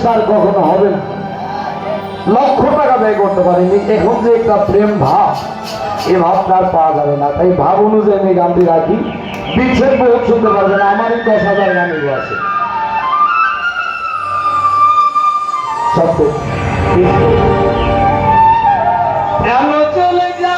তার কখনো হবে না। লক্ষ টাকা ব্যয় করতে পারেনি, এখন যে একটা প্রেম ভাব, এ ভাবটা আর পাওয়া যাবে না। তাই ভাব অনুযায়ী আমি গানটি রাখি। বিচ্ছেদ বহুত শুনতে পারবেন, আমারই 10,000 গান এগুলো আছে। সত্য কেন চলে যা